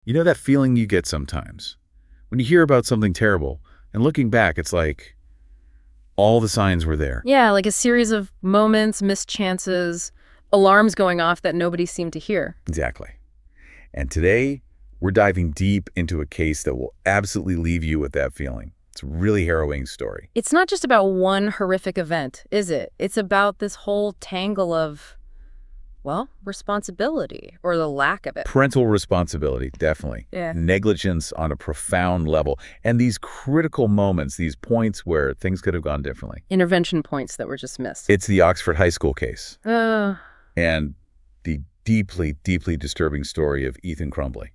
You know that feeling you get sometimes when you hear about something terrible, and looking back, it's like all the signs were there. Yeah, like a series of moments, missed chances, alarms going off that nobody seemed to hear. Exactly. And today, we're diving deep into a case that will absolutely leave you with that feeling. It's a really harrowing story. It's not just about one horrific event, is it? It's about this whole tangle of, well, responsibility or the lack of it. Parental responsibility, definitely. Yeah. Negligence on a profound level. And these critical moments, these points where things could have gone differently. Intervention points that were just missed. It's the Oxford High School case. Uh, And the deeply, deeply disturbing story of Ethan Crumbley.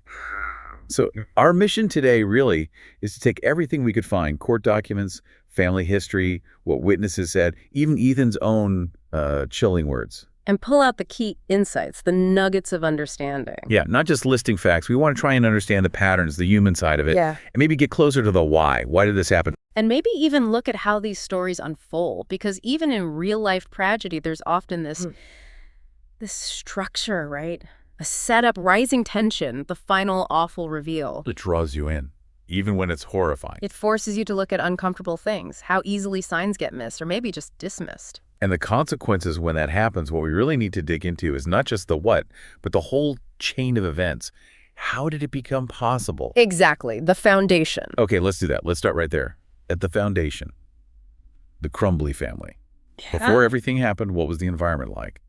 So our mission today really is to take everything we could find, court documents, family history, what witnesses said, even Ethan's own chilling words. and pull out the key insights, the nuggets of understanding. Yeah, not just listing facts. We want to try and understand the patterns, the human side of it, Yeah. and maybe get closer to the why. Why did this happen? And maybe even look at how these stories unfold, because even in real-life tragedy, there's often this structure, right? A setup, rising tension, the final awful reveal. It draws you in, even when it's horrifying. It forces you to look at uncomfortable things, how easily signs get missed, or maybe just dismissed. And the consequences when that happens, what we really need to dig into is not just the what, but the whole chain of events. How did it become possible? Exactly, the foundation. Okay, let's do that. Let's start right there. At the foundation, the Crumbley family. Before everything happened, what was the environment like?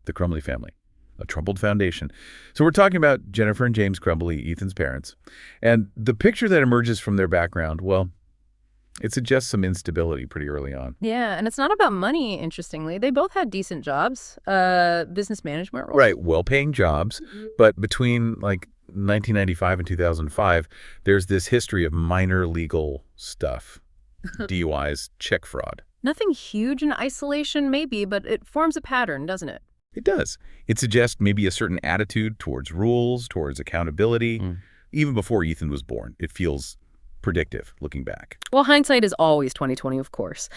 The Crumbley family, a troubled foundation. So we're talking about Jennifer and James Crumbley, Ethan's parents. And the picture that emerges from their background, well, it suggests some instability pretty early on. Yeah, and it's not about money, interestingly. They both had decent jobs, business management roles. Right, well-paying jobs. But between like 1995 and 2005, there's this history of minor legal stuff. DUIs, check fraud. Nothing huge in isolation, maybe, but it forms a pattern, doesn't it? It does. It suggests maybe a certain attitude towards rules, towards accountability. Even before Ethan was born, it feels predictive looking back. Well, hindsight is always 20/20, of course.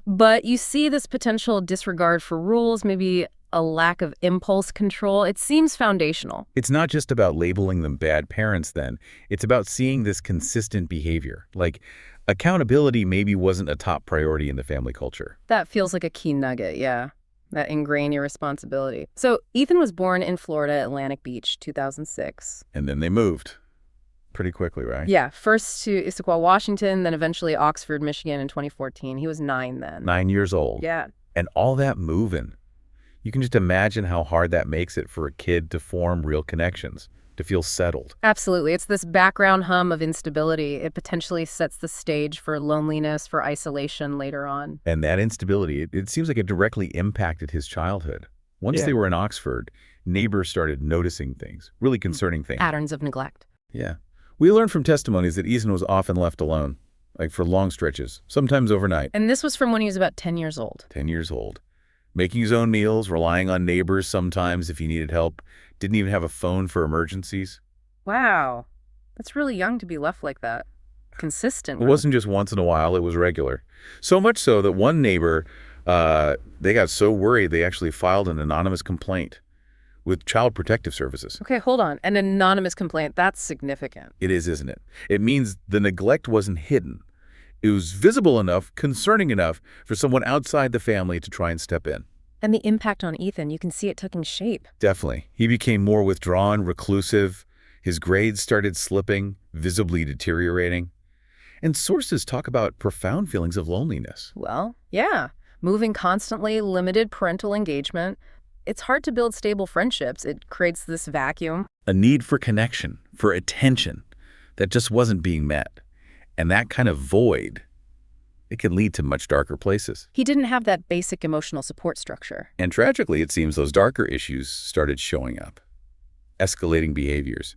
But you see this potential disregard for rules, maybe a lack of impulse control. It seems foundational. It's not just about labeling them bad parents then. It's about seeing this consistent behavior. Like accountability maybe wasn't a top priority in the family culture. That feels like a key nugget, yeah. That ingrain your responsibility. So Ethan was born in Florida, Atlantic Beach, 2006. And then they moved pretty quickly, right? Yeah, first to Issaquah, Washington, then eventually Oxford, Michigan in 2014. He was 9 then. 9 years old. Yeah. And all that moving. You can just imagine how hard that makes it for a kid to form real connections, to feel settled. Absolutely. It's this background hum of instability. It potentially sets the stage for loneliness, for isolation later on. And that instability, it seems like it directly impacted his childhood. Once they were in Oxford, neighbors started noticing things, really concerning things. Patterns of neglect. Yeah. We learned from testimonies that Ethan was often left alone, like for long stretches, sometimes overnight. And this was from when he was about 10 years old. 10 years old. Making his own meals, relying on neighbors sometimes if he needed help. Didn't even have a phone for emergencies. Wow. That's really young to be left like that. Consistent. It wasn't just once in a while, it was regular. So much so that one neighbor, they got so worried they actually filed an anonymous complaint with Child Protective Services. Okay, hold on. An anonymous complaint, that's significant. It is, isn't it? It means the neglect wasn't hidden. It was visible enough, concerning enough for someone outside the family to try and step in. And the impact on Ethan, you can see it taking shape. Definitely. He became more withdrawn, reclusive. His grades started slipping, visibly deteriorating. And sources talk about profound feelings of loneliness. Well, yeah. Moving constantly, limited parental engagement. It's hard to build stable friendships. It creates this vacuum. A need for connection, for attention, that just wasn't being met. And that kind of void, it can lead to much darker places. He didn't have that basic emotional support structure. And tragically, it seems those darker issues started showing up. Escalating behaviors.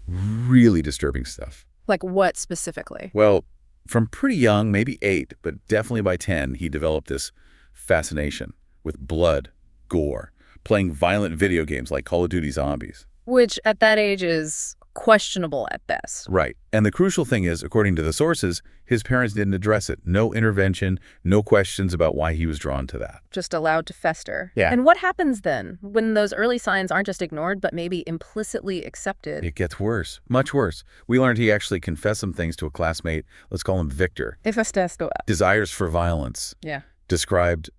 Really disturbing stuff. Like what specifically? Well, from pretty young, maybe 8, but definitely by 10, he developed this fascination with blood, gore, playing violent video games like Call of Duty Zombies. Which at that age is questionable at best. Right. And the crucial thing is, according to the sources, his parents didn't address it. No intervention, no questions about why he was drawn to that. Just allowed to fester. Yeah. And what happens then when those early signs aren't just ignored, but maybe implicitly accepted? It gets worse, much worse. We learned he actually confessed some things to a classmate. Let's call him Victor. Desires for violence. Yeah. Described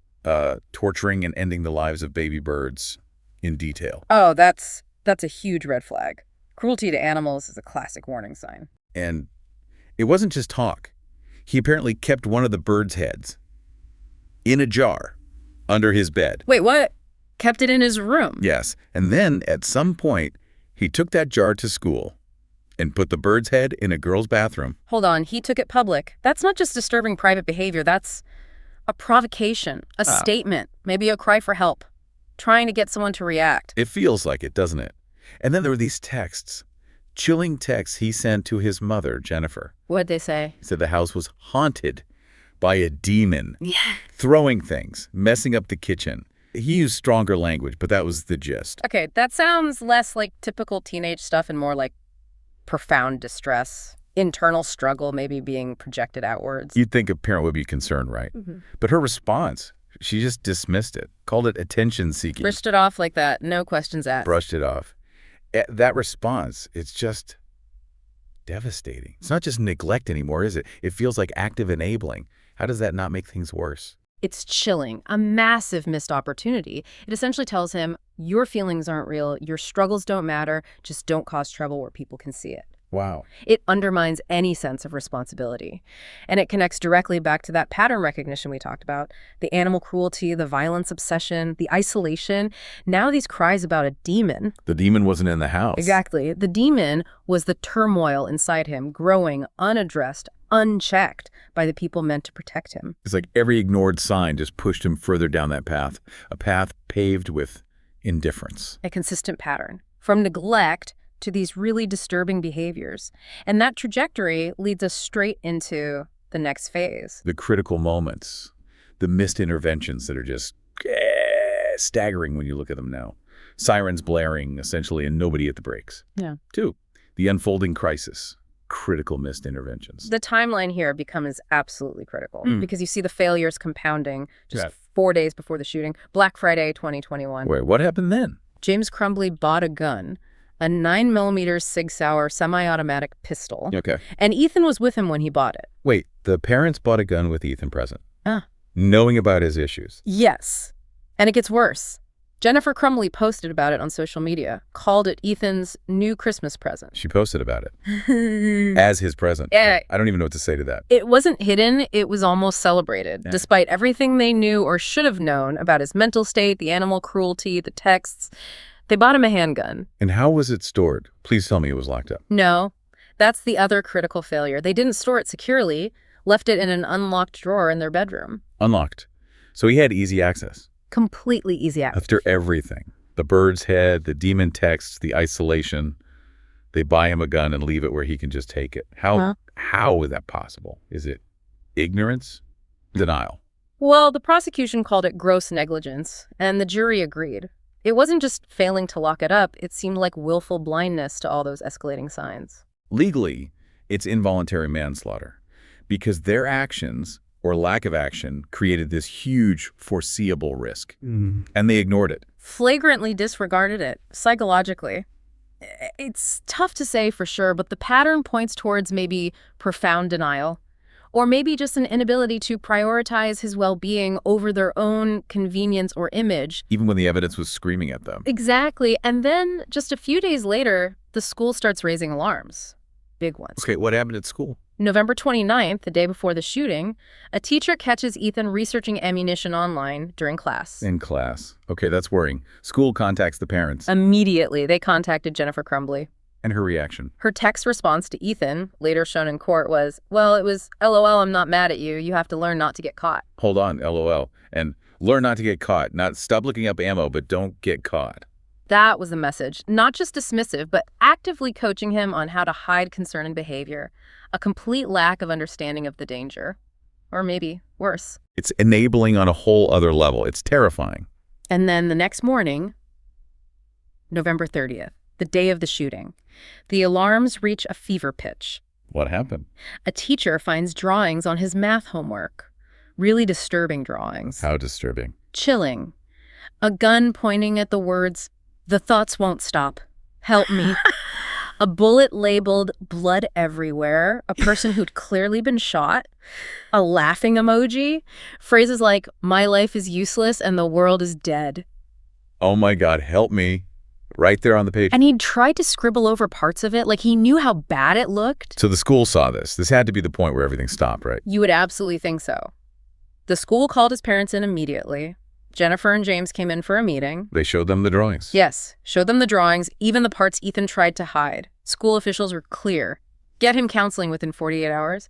torturing and ending the lives of baby birds in detail. Oh, that's a huge red flag. Cruelty to animals is a classic warning sign. And it wasn't just talk. He apparently kept one of the birds' heads in a jar under his bed. Wait, what? Kept it in his room? Yes. And then, at some point, he took that jar to school and put the bird's head in a girl's bathroom. Hold on, he took it public. That's not just disturbing private behavior. That's a provocation, a statement, maybe a cry for help, trying to get someone to react. It feels like it, doesn't it? And then there were these texts, chilling texts he sent to his mother, Jennifer. What'd they say? He said the house was haunted by a demon. Yeah. Throwing things, messing up the kitchen. He used stronger language, but that was the gist. Okay, that sounds less like typical teenage stuff and more like profound distress, internal struggle maybe being projected outwards. You'd think a parent would be concerned, right? Mm-hmm. But her response, she just dismissed it, called it attention-seeking. Brushed it off like that, no questions asked. Brushed it off. That response, it's just devastating. It's not just neglect anymore, is it? It feels like active enabling. How does that not make things worse? It's chilling, a massive missed opportunity. It essentially tells him, your feelings aren't real, your struggles don't matter, just don't cause trouble where people can see it. Wow. It undermines any sense of responsibility. And it connects directly back to that pattern recognition we talked about, the animal cruelty, the violence obsession, the isolation. Now these cries about a demon. The demon wasn't in the house. Exactly. The demon was the turmoil inside him, growing, unaddressed, unchecked by the people meant to protect him. It's like every ignored sign just pushed him further down that path, a path paved with indifference. A consistent pattern, from neglect to these really disturbing behaviors. And that trajectory leads us straight into the next phase. The critical moments, the missed interventions that are just staggering when you look at them now. Sirens blaring, essentially, and nobody at the brakes. Yeah. 2, the unfolding crisis. Critical missed interventions. The timeline here becomes absolutely critical because you see the failures compounding just 4 days before the shooting. Black Friday 2021. Wait, what happened then? James Crumbley bought a gun, a 9mm Sig Sauer semi-automatic pistol. Okay. And Ethan was with him when he bought it. Wait, the parents bought a gun with Ethan present, knowing about his issues. Yes. And it gets worse. Jennifer Crumbley posted about it on social media, called it Ethan's new Christmas present. She posted about it as his present. Yeah. I don't even know what to say to that. It wasn't hidden. It was almost celebrated, despite everything they knew or should have known about his mental state, the animal cruelty, the texts. They bought him a handgun. And how was it stored? Please tell me it was locked up. No, that's the other critical failure. They didn't store it securely, left it in an unlocked drawer in their bedroom. Unlocked. So he had easy access. Completely easy access. After everything, the bird's head, the demon texts, the isolation, they buy him a gun and leave it where he can just take it. How is that possible? Is it ignorance? Denial? Well, the prosecution called it gross negligence, and the jury agreed. It wasn't just failing to lock it up, it seemed like willful blindness to all those escalating signs. Legally, it's involuntary manslaughter because their actions or lack of action created this huge foreseeable risk. And they ignored it. Flagrantly disregarded it, psychologically. It's tough to say for sure, but the pattern points towards maybe profound denial, or maybe just an inability to prioritize his well-being over their own convenience or image. Even when the evidence was screaming at them. Exactly. And then just a few days later, the school starts raising alarms. Big ones. Okay, what happened at school? November 29th, the day before the shooting, a teacher catches Ethan researching ammunition online during class. In class. Okay, that's worrying. School contacts the parents. Immediately, they contacted Jennifer Crumbley. And her reaction? Her text response to Ethan, later shown in court, was, well, it was, LOL, I'm not mad at you. You have to learn not to get caught. Hold on, LOL. And learn not to get caught. Not stop looking up ammo, but don't get caught. That was the message. Not just dismissive, but actively coaching him on how to hide concerning behavior. A complete lack of understanding of the danger. Or maybe worse. It's enabling on a whole other level. It's terrifying. And then the next morning, November 30th, the day of the shooting. The alarms reach a fever pitch. What happened? A teacher finds drawings on his math homework. Really disturbing drawings. How disturbing? Chilling. A gun pointing at the words, "The thoughts won't stop. Help me." A bullet labeled "blood everywhere," a person who'd clearly been shot, a laughing emoji, phrases like, "My life is useless and the world is dead." Oh my God, help me. Right there on the page. And he'd tried to scribble over parts of it, like he knew how bad it looked. So the school saw this. This had to be the point where everything stopped, right? You would absolutely think so. The school called his parents in immediately. Jennifer and James came in for a meeting. They showed them the drawings. Yes, showed them the drawings, even the parts Ethan tried to hide. School officials were clear. Get him counseling within 48 hours,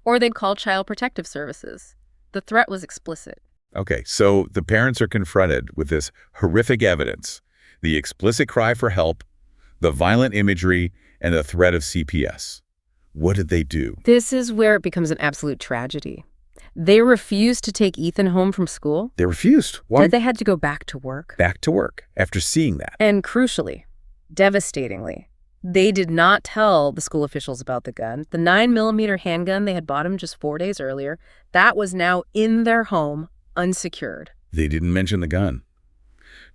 or they'd call Child Protective Services. The threat was explicit. Okay, so the parents are confronted with this horrific evidence, the explicit cry for help, the violent imagery, and the threat of CPS. What did they do? This is where it becomes an absolute tragedy. They refused to take Ethan home from school. They refused. Why? They had to go back to work. Back to work after seeing that. And crucially, devastatingly, they did not tell the school officials about the gun. The 9mm handgun they had bought him just 4 days earlier, that was now in their home, unsecured. They didn't mention the gun,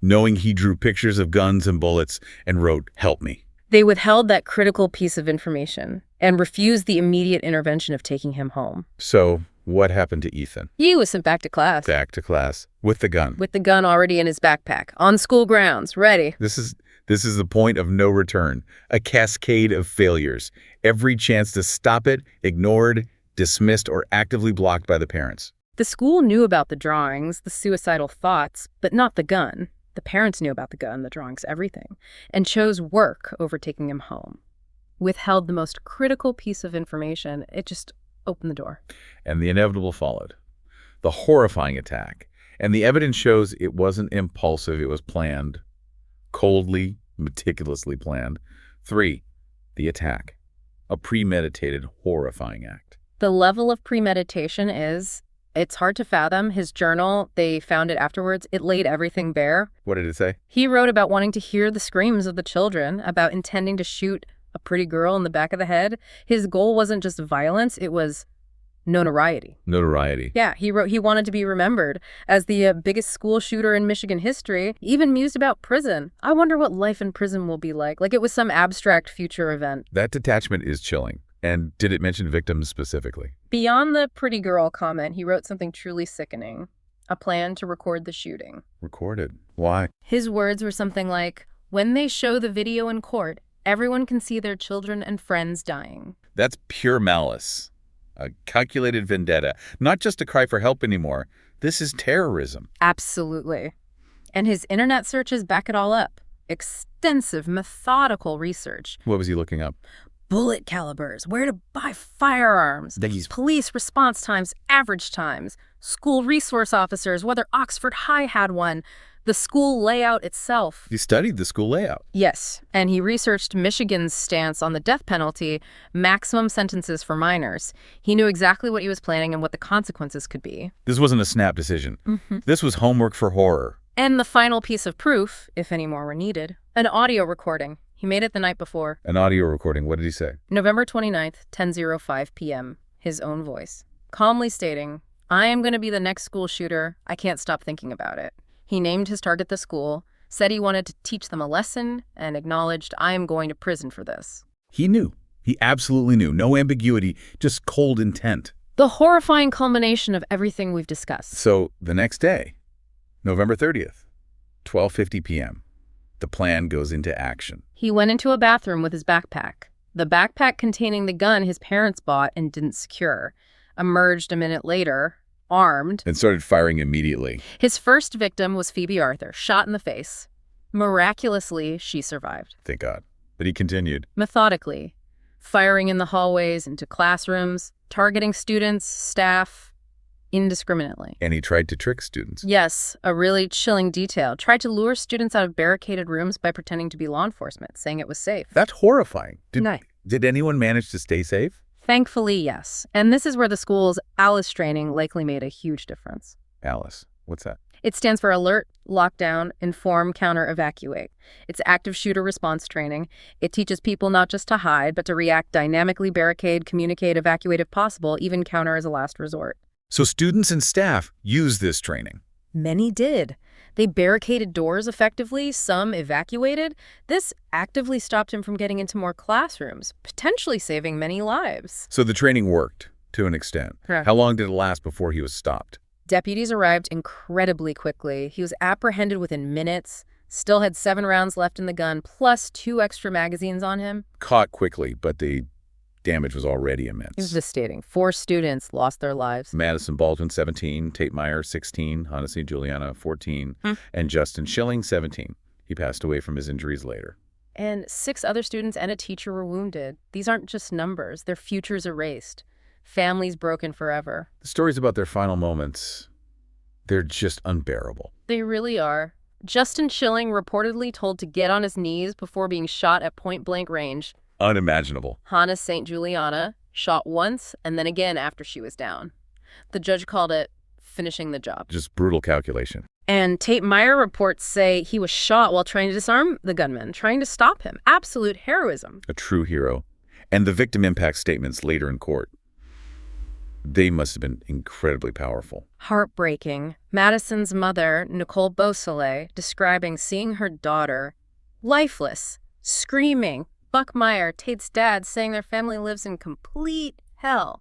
knowing he drew pictures of guns and bullets and wrote, "Help me." They withheld that critical piece of information and refused the immediate intervention of taking him home. So what happened to Ethan? He was sent back to class. Back to class with the gun. With the gun already in his backpack, on school grounds, ready. This is the point of no return, a cascade of failures. Every chance to stop it, ignored, dismissed, or actively blocked by the parents. The school knew about the drawings, the suicidal thoughts, but not the gun. The parents knew about the gun, the drawings, everything, and chose work over taking him home. Withheld the most critical piece of information. It just opened the door. And the inevitable followed. The horrifying attack. And the evidence shows it wasn't impulsive, it was planned. Coldly, meticulously planned. 3, the attack. A premeditated, horrifying act. The level of premeditation it's hard to fathom. His journal, they found it afterwards, it laid everything bare. What did it say? He wrote about wanting to hear the screams of the children, about intending to shoot a pretty girl in the back of the head. His goal wasn't just violence, it was notoriety. Notoriety. Yeah, he wrote he wanted to be remembered as the biggest school shooter in Michigan history. He even mused about prison. I wonder what life in prison will be like. Like it was some abstract future event. That detachment is chilling. And did it mention victims specifically? Beyond the pretty girl comment, he wrote something truly sickening. A plan to record the shooting. Recorded. Why? His words were something like, "When they show the video in court, everyone can see their children and friends dying." That's pure malice. A calculated vendetta. Not just a cry for help anymore. This is terrorism. Absolutely. And his internet searches back it all up. Extensive, methodical research. What was he looking up? Bullet calibers, where to buy firearms, police response times, average times, school resource officers, whether Oxford High had one, the school layout itself. He studied the school layout. Yes, and he researched Michigan's stance on the death penalty, maximum sentences for minors. He knew exactly what he was planning and what the consequences could be. This wasn't a snap decision. This was homework for horror. And the final piece of proof, if any more were needed, an audio recording. He made it the night before. An audio recording. What did he say? November 29th, 10:05 p.m. His own voice. Calmly stating, "I am going to be the next school shooter. I can't stop thinking about it." He named his target the school, said he wanted to teach them a lesson, and acknowledged, "I am going to prison for this." He knew. He absolutely knew. No ambiguity, just cold intent. The horrifying culmination of everything we've discussed. So the next day, November 30th, 12:50 p.m., the plan goes into action. He went into a bathroom with his backpack. The backpack containing the gun his parents bought and didn't secure. Emerged a minute later, armed. And started firing immediately. His first victim was Phoebe Arthur, shot in the face. Miraculously, she survived. Thank God. But he continued. Methodically, firing in the hallways, into classrooms, targeting students, staff, indiscriminately. And he tried to trick students. Yes, a really chilling detail. Tried to lure students out of barricaded rooms by pretending to be law enforcement, saying it was safe. That's horrifying. No. Did anyone manage to stay safe? Thankfully, yes. And this is where the school's Alice training likely made a huge difference. Alice. What's that? It stands for Alert, Lockdown, Inform, Counter, Evacuate. It's active shooter response training. It teaches people not just to hide, but to react dynamically, barricade, communicate, evacuate if possible, even counter as a last resort. So students and staff use this training. Many did. They barricaded doors effectively, some evacuated. This actively stopped him from getting into more classrooms, potentially saving many lives. So the training worked to an extent. Correct. How long did it last before he was stopped? Deputies arrived incredibly quickly. He was apprehended within minutes, still had 7 rounds left in the gun, plus 2 extra magazines on him. Caught quickly, but the damage was already immense. It was devastating. 4 students lost their lives. Madison Baldwin, 17, Tate Meyer, 16, Hanesi Juliana, 14, and Justin Schilling, 17. He passed away from his injuries later. And 6 other students and a teacher were wounded. These aren't just numbers. Their futures erased. Families broken forever. The stories about their final moments, they're just unbearable. They really are. Justin Schilling reportedly told to get on his knees before being shot at point-blank range. Unimaginable. Hannah St. Juliana shot once and then again after she was down. The judge called it finishing the job. Just brutal calculation. And Tate Meyer reports say he was shot while trying to disarm the gunman, trying to stop him. Absolute heroism. A true hero. And the victim impact statements later in court, they must have been incredibly powerful. Heartbreaking. Madison's mother, Nicole Beausoleil, describing seeing her daughter lifeless, screaming. Buck Meyer, Tate's dad, saying their family lives in complete hell.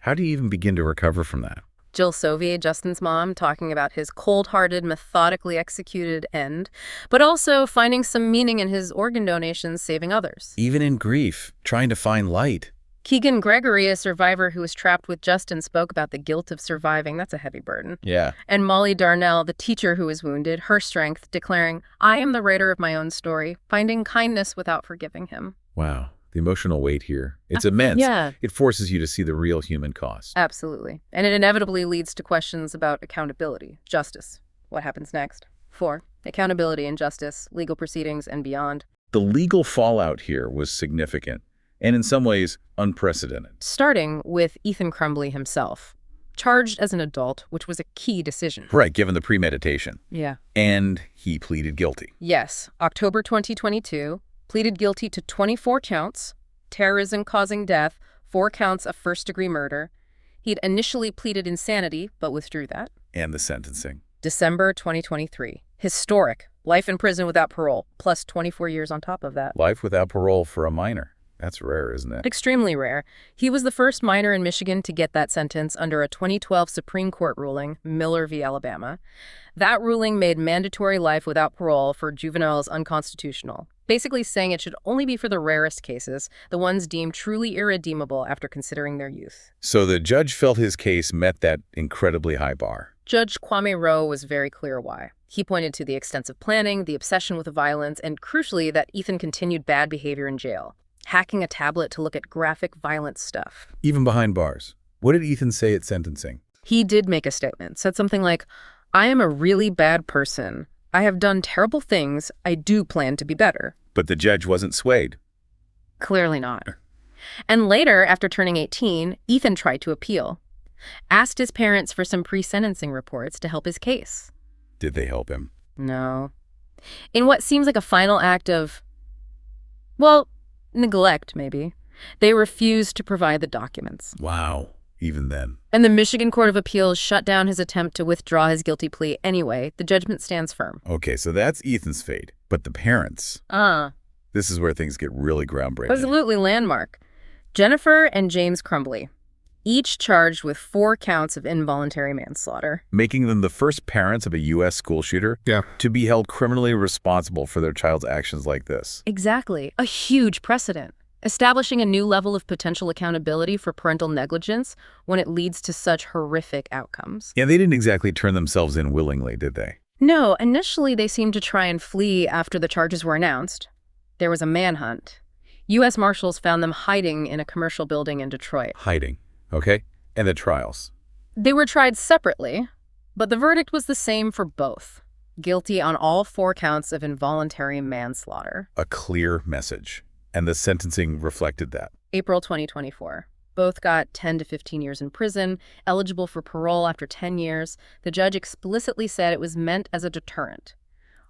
How do you even begin to recover from that? Jill Sauvier, Justin's mom, talking about his cold-hearted, methodically executed end, but also finding some meaning in his organ donations, saving others. Even in grief, trying to find light. Keegan Gregory, a survivor who was trapped with Justin, spoke about the guilt of surviving. That's a heavy burden. Yeah. And Molly Darnell, the teacher who was wounded, her strength, declaring, I am the writer of my own story, finding kindness without forgiving him. Wow. The emotional weight here. It's immense. Yeah. It forces you to see the real human cost. Absolutely. And it inevitably leads to questions about accountability, justice. What happens next? 4. Accountability and justice, legal proceedings, and beyond. The legal fallout here was significant, and in some ways, unprecedented. Starting with Ethan Crumbley himself, charged as an adult, which was a key decision. Right, given the premeditation. Yeah. And he pleaded guilty. Yes. October 2022, pleaded guilty to 24 counts, terrorism causing death, 4 counts of first-degree murder. He'd initially pleaded insanity, but withdrew that. And the sentencing. December 2023. Historic. Life in prison without parole, plus 24 years on top of that. Life without parole for a minor. That's rare, isn't it? Extremely rare. He was the first minor in Michigan to get that sentence under a 2012 Supreme Court ruling, Miller v. Alabama. That ruling made mandatory life without parole for juveniles unconstitutional, basically saying it should only be for the rarest cases, the ones deemed truly irredeemable after considering their youth. So the judge felt his case met that incredibly high bar. Judge Kwame Rowe was very clear why. He pointed to the extensive planning, the obsession with the violence, and crucially that Ethan continued bad behavior in jail. Hacking a tablet to look at graphic, violent stuff. Even behind bars. What did Ethan say at sentencing? He did make a statement, said something like, I am a really bad person. I have done terrible things. I do plan to be better. But the judge wasn't swayed. Clearly not. And later, after turning 18, Ethan tried to appeal. Asked his parents for some pre-sentencing reports to help his case. Did they help him? No. In what seems like a final act of, well, neglect, maybe, they refused to provide the documents. Wow. Even then. And the Michigan Court of Appeals shut down his attempt to withdraw his guilty plea anyway. The judgment stands firm. Okay, so that's Ethan's fate. But the parents. This is where things get really groundbreaking. Absolutely landmark. Jennifer and James Crumbley, each charged with 4 counts of involuntary manslaughter. Making them the first parents of a U.S. school shooter to be held criminally responsible for their child's actions like this. Exactly. A huge precedent. Establishing a new level of potential accountability for parental negligence when it leads to such horrific outcomes. Yeah, they didn't exactly turn themselves in willingly, did they? No, initially they seemed to try and flee after the charges were announced. There was a manhunt. U.S. Marshals found them hiding in a commercial building in Detroit. Hiding, okay? And the trials. They were tried separately, but the verdict was the same for both. Guilty on all 4 counts of involuntary manslaughter. A clear message. And the sentencing reflected that. April 2024. Both got 10 to 15 years in prison, eligible for parole after 10 years. The judge explicitly said it was meant as a deterrent,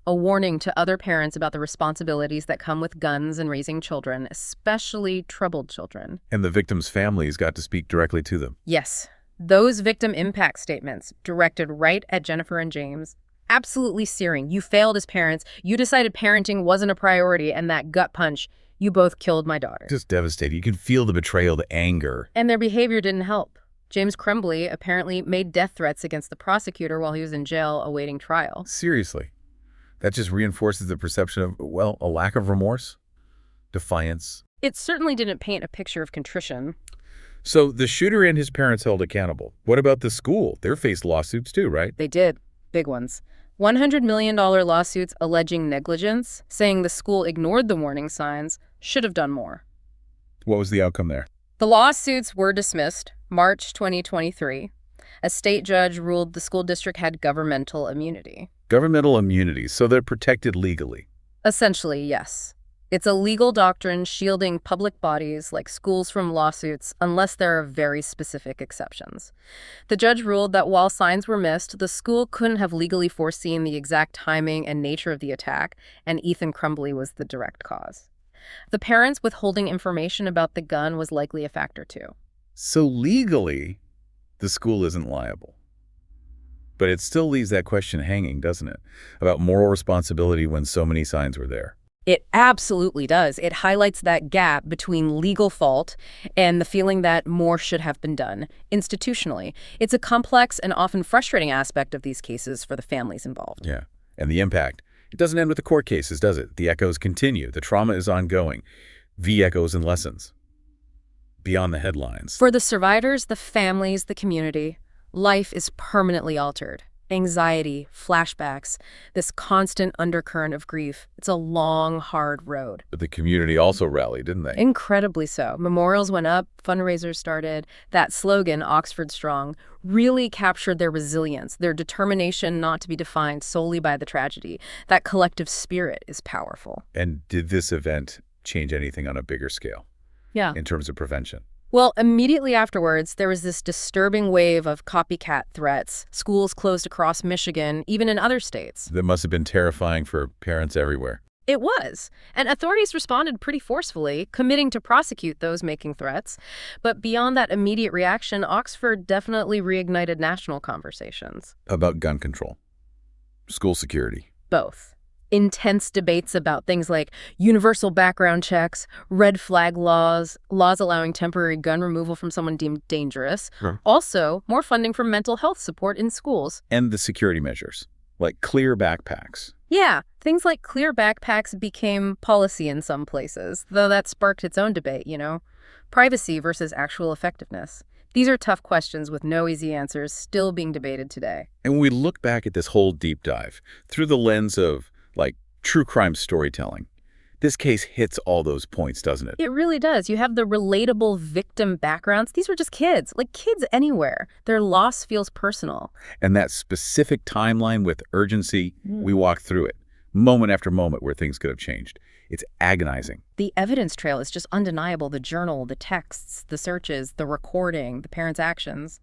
a warning to other parents about the responsibilities that come with guns and raising children, especially troubled children. And the victims' families got to speak directly to them. Yes, those victim impact statements, directed right at Jennifer and James, absolutely searing. You failed as parents. You decided parenting wasn't a priority, and that gut punch, you both killed my daughter. Just devastating. You can feel the betrayal, the anger. And their behavior didn't help. James Crumbley apparently made death threats against the prosecutor while he was in jail awaiting trial. Seriously. That just reinforces the perception of, well, a lack of remorse, defiance. It certainly didn't paint a picture of contrition. So the shooter and his parents held accountable. What about the school? They faced lawsuits too, right? They did. Big ones. $100 million lawsuits alleging negligence, saying the school ignored the warning signs, should have done more. What was the outcome there? The lawsuits were dismissed March 2023. A state judge ruled the school district had governmental immunity. Governmental immunity, so they're protected legally. Essentially, yes. It's a legal doctrine shielding public bodies like schools from lawsuits unless there are very specific exceptions. The judge ruled that while signs were missed, the school couldn't have legally foreseen the exact timing and nature of the attack, and Ethan Crumbley was the direct cause. The parents withholding information about the gun was likely a factor too. So legally, the school isn't liable. But it still leaves that question hanging, doesn't it? About moral responsibility when so many signs were there. It absolutely does. It highlights that gap between legal fault and the feeling that more should have been done institutionally. It's a complex and often frustrating aspect of these cases for the families involved. Yeah, and the impact. It doesn't end with the court cases, does it? The echoes continue. The trauma is ongoing. The echoes and lessons. Beyond the headlines. For the survivors, the families, the community, life is permanently altered. Anxiety, flashbacks, this constant undercurrent of grief. It's a long, hard road. But the community also rallied, didn't they? Incredibly so. Memorials went up, fundraisers started. That slogan, Oxford Strong, really captured their resilience, their determination not to be defined solely by the tragedy. That collective spirit is powerful. And did this event change anything on a bigger scale? Yeah. In terms of prevention? Well, immediately afterwards, there was this disturbing wave of copycat threats. Schools closed across Michigan, even in other states. That must have been terrifying for parents everywhere. It was. And authorities responded pretty forcefully, committing to prosecute those making threats. But beyond that immediate reaction, Oxford definitely reignited national conversations. About gun control, school security. Both. Intense debates about things like universal background checks, red flag laws, laws allowing temporary gun removal from someone deemed dangerous. Sure. Also, more funding for mental health support in schools. And the security measures, like clear backpacks. Yeah, things like clear backpacks became policy in some places, though that sparked its own debate, you know? Privacy versus actual effectiveness. These are tough questions with no easy answers, still being debated today. And when we look back at this whole deep dive through the lens of like true crime storytelling, this case hits all those points, doesn't it? It really does. You have the relatable victim backgrounds. These were just kids, like kids anywhere. Their loss feels personal. And that specific timeline with urgency, we walk through it, moment after moment where things could have changed. It's agonizing. The evidence trail is just undeniable. The journal, the texts, the searches, the recording, the parents' actions.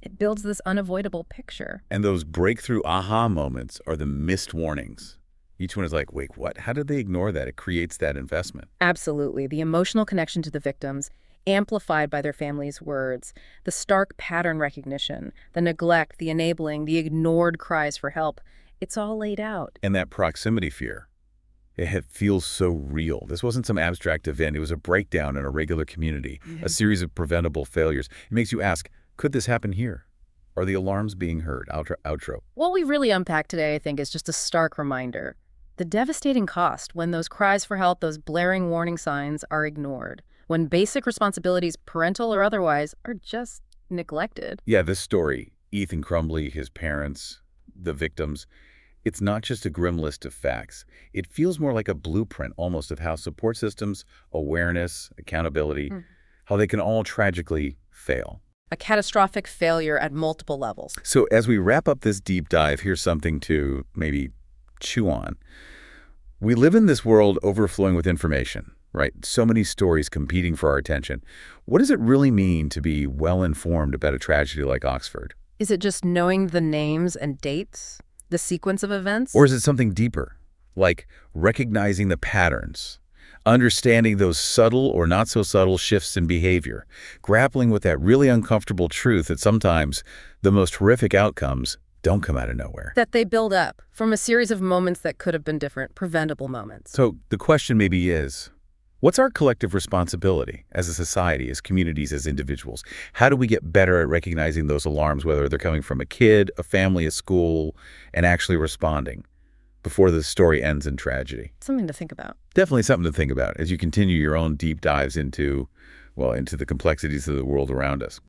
It builds this unavoidable picture. And those breakthrough aha moments are the missed warnings. Each one is like, wait, what? How did they ignore that? It creates that investment. Absolutely. The emotional connection to the victims, amplified by their families' words, the stark pattern recognition, the neglect, the enabling, the ignored cries for help, it's all laid out. And that proximity fear, it feels so real. This wasn't some abstract event. It was a breakdown in a regular community, a series of preventable failures. It makes you ask, could this happen here? Are the alarms being heard? Outro. What we really unpacked today, I think, is just a stark reminder. The devastating cost when those cries for help, those blaring warning signs are ignored, when basic responsibilities, parental or otherwise, are just neglected. Yeah, this story, Ethan Crumbley, his parents, the victims, it's not just a grim list of facts. It feels more like a blueprint almost of how support systems, awareness, accountability, how they can all tragically fail. A catastrophic failure at multiple levels. So as we wrap up this deep dive, here's something to maybe chew on. We live in this world overflowing with information. right? So many stories competing for our attention. What does it really mean to be well-informed about a tragedy like Oxford? Is it just knowing the names and dates, the sequence of events? Or is it something deeper, like recognizing the patterns, understanding those subtle or not so subtle shifts in behavior, grappling with that really uncomfortable truth that sometimes the most horrific outcomes don't come out of nowhere? That they build up from a series of moments that could have been different, preventable moments. So the question maybe is, what's our collective responsibility as a society, as communities, as individuals? How do we get better at recognizing those alarms, whether they're coming from a kid, a family, a school, and actually responding before the story ends in tragedy? Something to think about. Definitely something to think about as you continue your own deep dives into, well, into the complexities of the world around us.